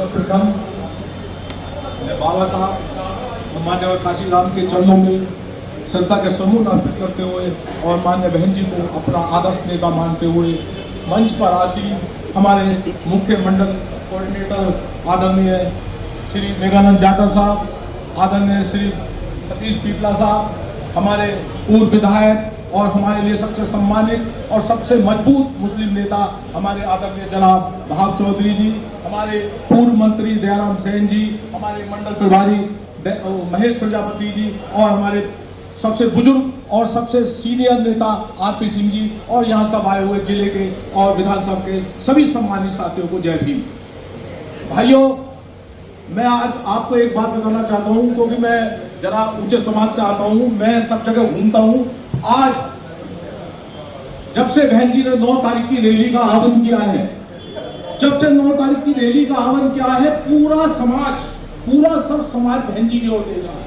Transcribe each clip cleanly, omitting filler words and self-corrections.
सर्वप्रथम मैं बाबा साहब मान्यवर काशीराम के चरणों में श्रद्धा के समूह अर्पित करते हुए और मान्य बहन जी को अपना आदर्श नेता मानते हुए मंच पर आसीन हमारे मुख्य मंडल कोऑर्डिनेटर आदरणीय श्री मेघानंद जाटव साहब, आदरणीय श्री सतीश पीपला साहब, हमारे पूर्व विधायक और हमारे लिए सबसे सम्मानित और सबसे मजबूत मुस्लिम नेता हमारे आदरणीय जनाब भाव चौधरी जी, हमारे पूर्व मंत्री दयाराम सेन जी, हमारे मंडल प्रभारी महेश प्रजापति जी और हमारे सबसे बुजुर्ग और सबसे सीनियर नेता आरपी सिंह जी और यहाँ सब आए हुए जिले के और विधानसभा के सभी सम्मानित साथियों को जय भीम। भाइयों, मैं आज आपको एक बात बताना चाहता हूँ क्योंकि मैं जरा ऊंचे समाज से आता हूँ, मैं सब जगह घूमता हूँ। आज जब से बहन जी ने 9 तारीख की रैली का आह्वान किया है, जब से 9 तारीख की रैली का आह्वान किया है, पूरा सब समाज बहन जी की ओर देख रहा है।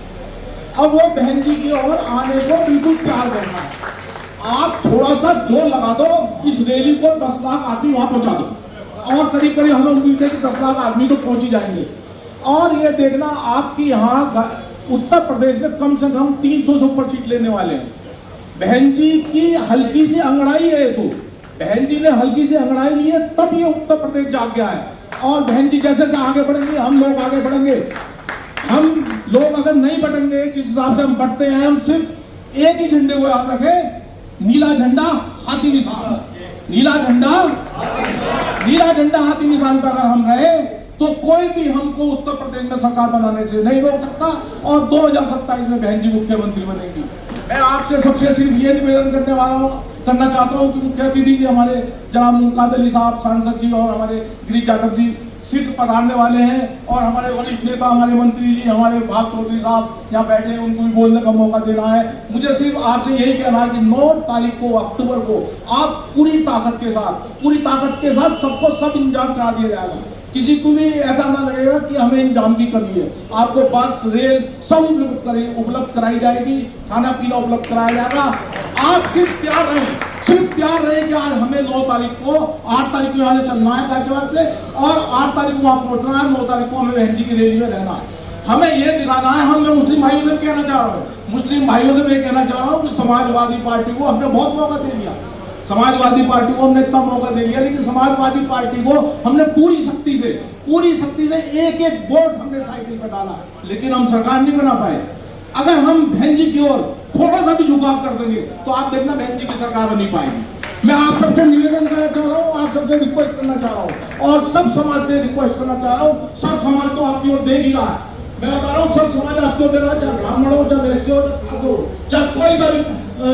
अब वो बहन जी की ओर आने को बिल्कुल तैयार करना है। आप थोड़ा सा जोर लगा दो, इस रैली को 10 लाख आदमी वहां पहुंचा दो और करीब करीब हमें उम्मीद है कि 10 लाख आदमी तो पहुंच ही जाएंगे। और ये देखना, आपकी यहाँ उत्तर प्रदेश में कम से कम 300 से ऊपर सीट लेने वाले हैं। बहन जी की हल्की सी अंगड़ाई है, तो बहन जी ने हल्की सी अंगड़ाई ली है, तब ये उत्तर प्रदेश जाग गया है। और बहन जी जैसे आगे बढ़ेंगे, हम लोग आगे बढ़ेंगे। हम लोग अगर नहीं बढ़ेंगे जिस हिसाब से हम बढ़ते हैं, हम सिर्फ एक ही झंडे को याद रखें, नीला झंडा हाथी निशान, नीला झंडा हाथी निशान पर अगर हम रहे तो कोई भी हमको उत्तर प्रदेश में सरकार बनाने से नहीं रोक सकता और 2027 में बहन जी मुख्यमंत्री बनेगी। मैं आपसे सबसे सिर्फ ये निवेदन करना चाहता हूँ कि मुख्य अतिथि जी हमारे जनाब मुमताज अली साहब सांसद जी और हमारे गिरीश यादव जी सीट पधारने वाले हैं और हमारे वरिष्ठ नेता हमारे मंत्री जी हमारे भाव चौधरी साहब यहाँ बैठे हैं, उनको भी बोलने का मौका देना है। मुझे सिर्फ आपसे यही कहना है कि 9 तारीख को अक्टूबर को आप पूरी ताकत के साथ सबको सब इंतजाम करा दिया जाएगा। किसी को भी ऐसा ना लगेगा कि हमें इंतजाम की कमी है। आपको बस रेल सब उपलब्ध कराई जाएगी, खाना पीना उपलब्ध कराया जाएगा। आप सिर्फ तैयार रहे कि आज हमें 9 तारीख को 8 तारीख को यहाँ से चलना है गाजियाबाद से और 8 तारीख को वहाँ पहुँचना है, 9 तारीख को हमें बहन जी की रैली में रहना है। हमें ये दिखाना है। हम मैं मुस्लिम भाइयों से कहना चाह रहा हूँ, कि समाजवादी पार्टी को हमने बहुत मौका दे दिया, समाजवादी पार्टी को हमने इतना मौका दे दिया, लेकिन समाजवादी पार्टी को हमने पूरी शक्ति से एक वोट हमने साइकिल पर डाला, लेकिन हम सरकार नहीं बना पाए। अगर हम बहन जी की ओर थोड़ा सा भी झुकाव कर देंगे तो आप देखना बहन जी की सरकार बन नहीं पाएगी। मैं आप सबसे निवेदन करना चाह रहा हूँ, आप सबसे रिक्वेस्ट करना चाह रहा हूँ और सब समाज से रिक्वेस्ट करना चाह रहा हूँ। सब समाज तो आपकी ओर देख ही रहा है। मैं बता रहा हूँ, सब समाज आपकी ओर देख रहा है, चाहे ब्राह्मण हो, चाहे वैश्य हो, चाहे कोई सा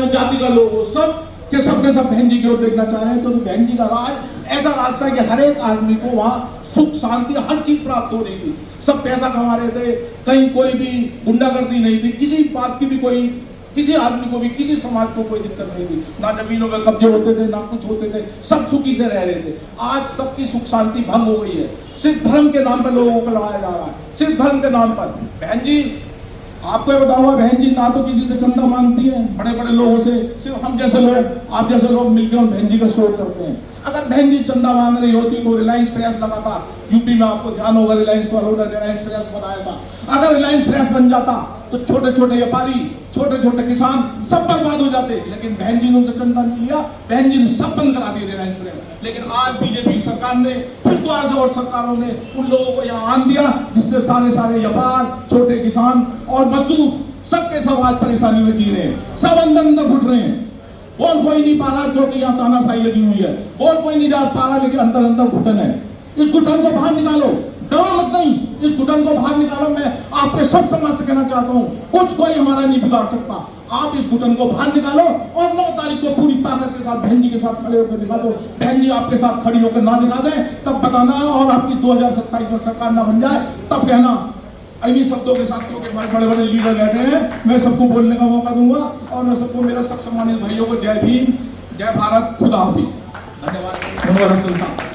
जाति का लोग हो, सब बहन जी की ओर देखना चाह रहे हैं। क्योंकि बहन जी का राज ऐसा रास्ता है कि हर एक आदमी को वहाँ सुख शांति हर चीज प्राप्त हो रही थी। सब पैसा कमा रहे थे, कहीं कोई भी गुंडागर्दी नहीं थी, किसी बात की भी किसी आदमी को भी, किसी समाज को कोई दिक्कत नहीं थी, ना जमीनों में कब्जे होते थे, ना कुछ होते थे, सब सुखी से रह रहे थे। आज सबकी सुख शांति भंग हो गई है। सिर्फ धर्म के नाम पर लोगों को लड़ाया जा रहा है, सिर्फ धर्म के नाम पर। बहन जी आपको बता हुआ, बहन जी ना तो किसी से चंदा मांगती है, बड़े बड़े लोगों से, सिर्फ हम जैसे लोग, आप जैसे लोग मिलकर बहन जी का शोर करते हैं। अगर बहन जी चंदा मांग रही होती तो रिलायंस फ्रेश लगा था यूपी में, आपको ध्यान होगा, रिलायंस वालों ने रिलायंस फ्रेश बनाया था। अगर रिलायंस फ्रेश बन जाता तो छोटे छोटे व्यापारी, छोटे छोटे किसान सब बर्बाद हो जाते, लेकिन बहन जी ने उनसे चंदा नहीं लिया, बहन जी ने सब बंद करा दिया रिलायंस फ्रेश। लेकिन आज बीजेपी सरकार ने फिर दोबारा से और सरकारों ने उन लोगों को यहाँ आन दिया, जिससे सारे व्यापार, छोटे किसान और मजदूर सबके सब आज परेशानी में जी रहे हैं, सब अंदर घुट रहे हैं। बोल कोई नहीं पा रहा क्योंकि यहाँ तानाशाही लगी हुई है, बोल कोई नहीं जा पा रहा, लेकिन अंदर घुटन है। इस घुटन को बाहर निकालो, डरो मत नहीं, इस घुटन को बाहर निकालो। मैं आपके सब समाज से कहना चाहता हूँ, कुछ कोई हमारा नहीं बिगाड़ सकता। आप इस घुटन को बाहर निकालो और 9 तारीख को पूरी ताकत के साथ बहन जी के साथ खड़े होकर दिखा दो। बहन जी आपके साथ खड़ी होकर ना दिखा दें तब बताना, और आपकी 2027 में सरकार ना बन जाए तब कहना। इन्हीं शब्दों के साथ, क्योंकि हमारे बड़े लीडर बैठे हैं, मैं सबको बोलने का मौका दूंगा और मैं सबको, मेरा सब सम्मानित भाइयों को जय भीम, जय भारत, खुदा हाफिज। धन्यवाद।